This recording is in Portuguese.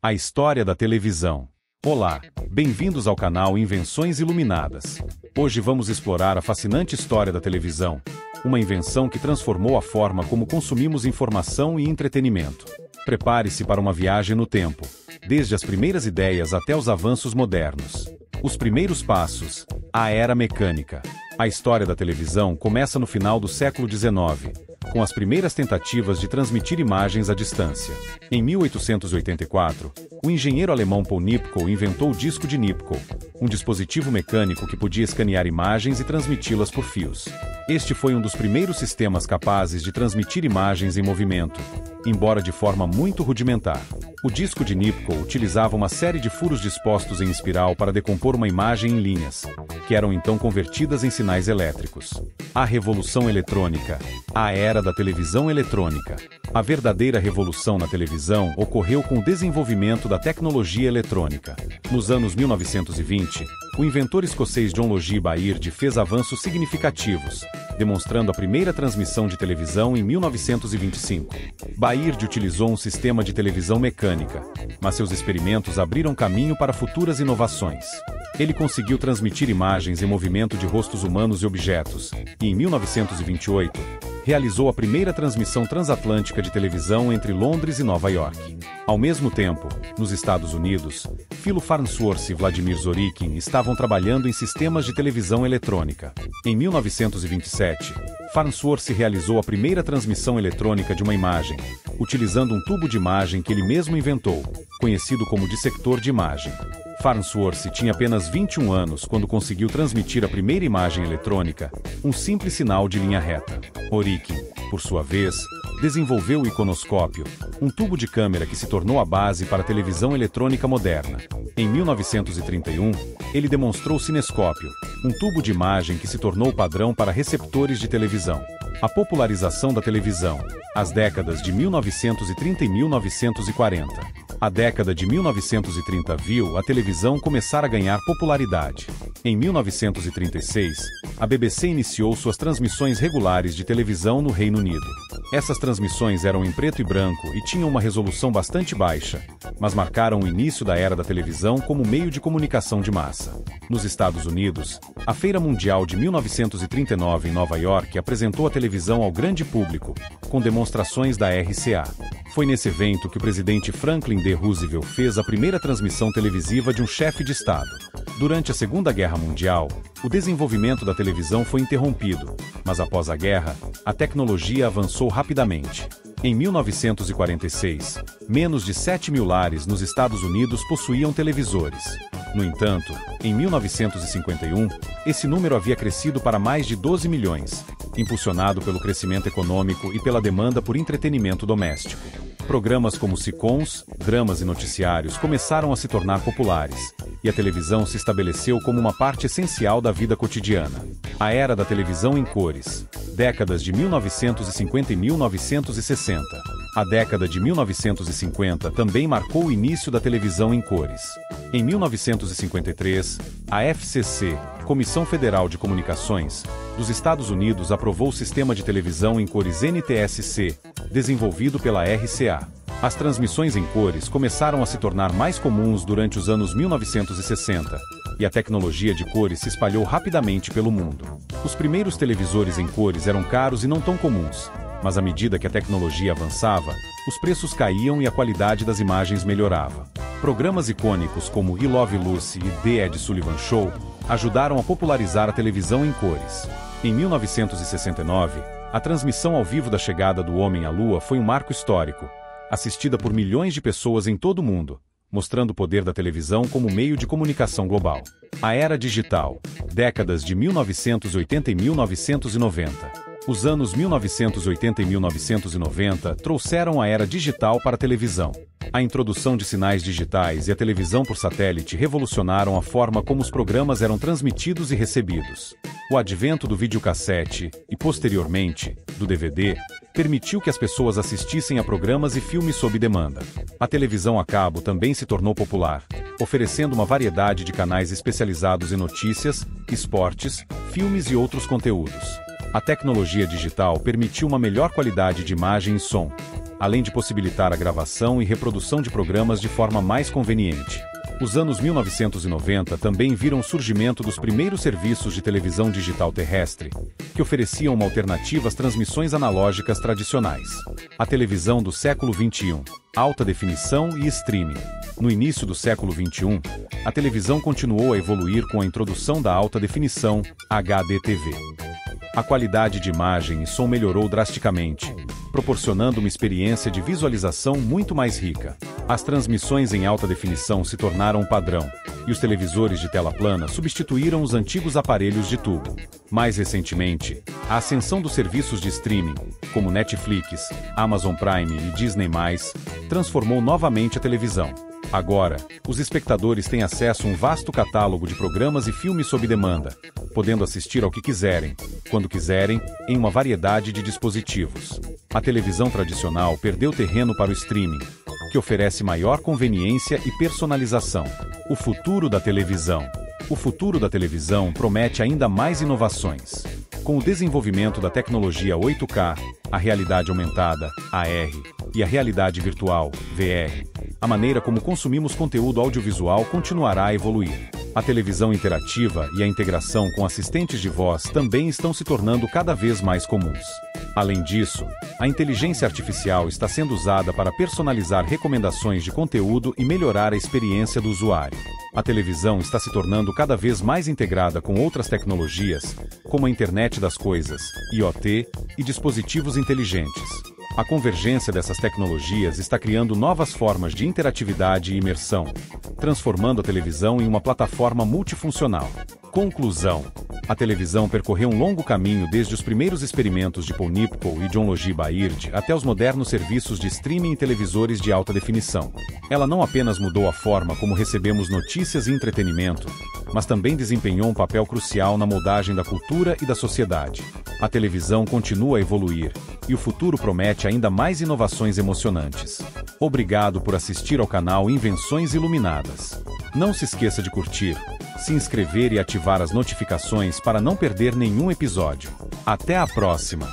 A história da televisão. Olá, bem-vindos ao canal Invenções Iluminadas. Hoje vamos explorar a fascinante história da televisão, uma invenção que transformou a forma como consumimos informação e entretenimento. Prepare-se para uma viagem no tempo, desde as primeiras ideias até os avanços modernos. Os primeiros passos. A era mecânica. A história da televisão começa no final do século XIX, com as primeiras tentativas de transmitir imagens à distância. Em 1884, o engenheiro alemão Paul Nipkow inventou o disco de Nipkow, um dispositivo mecânico que podia escanear imagens e transmiti-las por fios. Este foi um dos primeiros sistemas capazes de transmitir imagens em movimento, embora de forma muito rudimentar. O disco de Nipkow utilizava uma série de furos dispostos em espiral para decompor uma imagem em linhas, que eram então convertidas em sinais elétricos. A revolução eletrônica. A era da televisão eletrônica. A verdadeira revolução na televisão ocorreu com o desenvolvimento da tecnologia eletrônica. Nos anos 1920, o inventor escocês John Logie Baird fez avanços significativos, demonstrando a primeira transmissão de televisão em 1925. Baird utilizou um sistema de televisão mecânica, mas seus experimentos abriram caminho para futuras inovações. Ele conseguiu transmitir imagens em movimento de rostos humanos e objetos, e em 1928, realizou a primeira transmissão transatlântica de televisão entre Londres e Nova York. Ao mesmo tempo, nos Estados Unidos, Philo Farnsworth e Vladimir Zorikin estavam trabalhando em sistemas de televisão eletrônica. Em 1927, Farnsworth realizou a primeira transmissão eletrônica de uma imagem, utilizando um tubo de imagem que ele mesmo inventou, conhecido como dissector de imagem. Farnsworth tinha apenas 21 anos quando conseguiu transmitir a primeira imagem eletrônica, um simples sinal de linha reta. Zorikin, por sua vez, desenvolveu o iconoscópio, um tubo de câmera que se tornou a base para a televisão eletrônica moderna. Em 1931, ele demonstrou o cinescópio, um tubo de imagem que se tornou padrão para receptores de televisão. A popularização da televisão. As décadas de 1930 e 1940. A década de 1930 viu a televisão começar a ganhar popularidade. Em 1936, a BBC iniciou suas transmissões regulares de televisão no Reino Unido. Essas transmissões eram em preto e branco e tinham uma resolução bastante baixa, mas marcaram o início da era da televisão como meio de comunicação de massa. Nos Estados Unidos, a Feira Mundial de 1939 em Nova York apresentou a televisão ao grande público, com demonstrações da RCA. Foi nesse evento que o presidente Franklin D. Roosevelt fez a primeira transmissão televisiva de um chefe de Estado. Durante a Segunda Guerra Mundial, o desenvolvimento da televisão foi interrompido, mas após a guerra, a tecnologia avançou rapidamente. Em 1946, menos de 7 mil lares nos Estados Unidos possuíam televisores. No entanto, em 1951, esse número havia crescido para mais de 12 milhões, impulsionado pelo crescimento econômico e pela demanda por entretenimento doméstico. Programas como sitcoms, dramas e noticiários começaram a se tornar populares, e a televisão se estabeleceu como uma parte essencial da vida cotidiana. A era da televisão em cores. Décadas de 1950 e 1960. A década de 1950 também marcou o início da televisão em cores. Em 1953, a FCC, Comissão Federal de Comunicações, dos Estados Unidos aprovou o sistema de televisão em cores NTSC, desenvolvido pela RCA. As transmissões em cores começaram a se tornar mais comuns durante os anos 1960, e a tecnologia de cores se espalhou rapidamente pelo mundo. Os primeiros televisores em cores eram caros e não tão comuns, mas à medida que a tecnologia avançava, os preços caíam e a qualidade das imagens melhorava. Programas icônicos como I Love Lucy e The Ed Sullivan Show ajudaram a popularizar a televisão em cores. Em 1969, a transmissão ao vivo da chegada do homem à Lua foi um marco histórico, assistida por milhões de pessoas em todo o mundo, mostrando o poder da televisão como meio de comunicação global. A era digital. Décadas de 1980 e 1990. Os anos 1980 e 1990 trouxeram a era digital para a televisão. A introdução de sinais digitais e a televisão por satélite revolucionaram a forma como os programas eram transmitidos e recebidos. O advento do videocassete e, posteriormente, do DVD, permitiu que as pessoas assistissem a programas e filmes sob demanda. A televisão a cabo também se tornou popular, oferecendo uma variedade de canais especializados em notícias, esportes, filmes e outros conteúdos. A tecnologia digital permitiu uma melhor qualidade de imagem e som, além de possibilitar a gravação e reprodução de programas de forma mais conveniente. Os anos 1990 também viram o surgimento dos primeiros serviços de televisão digital terrestre, que ofereciam uma alternativa às transmissões analógicas tradicionais. A televisão do século XXI, alta definição e streaming. No início do século XXI, a televisão continuou a evoluir com a introdução da alta definição, HDTV. A qualidade de imagem e som melhorou drasticamente, proporcionando uma experiência de visualização muito mais rica. As transmissões em alta definição se tornaram um padrão, e os televisores de tela plana substituíram os antigos aparelhos de tubo. Mais recentemente, a ascensão dos serviços de streaming, como Netflix, Amazon Prime e Disney+, transformou novamente a televisão. Agora, os espectadores têm acesso a um vasto catálogo de programas e filmes sob demanda, podendo assistir ao que quiserem, quando quiserem, em uma variedade de dispositivos. A televisão tradicional perdeu terreno para o streaming, que oferece maior conveniência e personalização. O futuro da televisão. O futuro da televisão promete ainda mais inovações. Com o desenvolvimento da tecnologia 8K, a realidade aumentada, AR, e a realidade virtual, VR, a maneira como consumimos conteúdo audiovisual continuará a evoluir. A televisão interativa e a integração com assistentes de voz também estão se tornando cada vez mais comuns. Além disso, a inteligência artificial está sendo usada para personalizar recomendações de conteúdo e melhorar a experiência do usuário. A televisão está se tornando cada vez mais integrada com outras tecnologias, como a internet das coisas, IoT, e dispositivos inteligentes. A convergência dessas tecnologias está criando novas formas de interatividade e imersão, transformando a televisão em uma plataforma multifuncional. Conclusão. A televisão percorreu um longo caminho desde os primeiros experimentos de Paul Nipkow e John Logie Baird até os modernos serviços de streaming e televisores de alta definição. Ela não apenas mudou a forma como recebemos notícias e entretenimento, mas também desempenhou um papel crucial na moldagem da cultura e da sociedade. A televisão continua a evoluir, e o futuro promete ainda mais inovações emocionantes. Obrigado por assistir ao canal Invenções Iluminadas. Não se esqueça de curtir, se inscrever e ativar as notificações para não perder nenhum episódio. Até a próxima!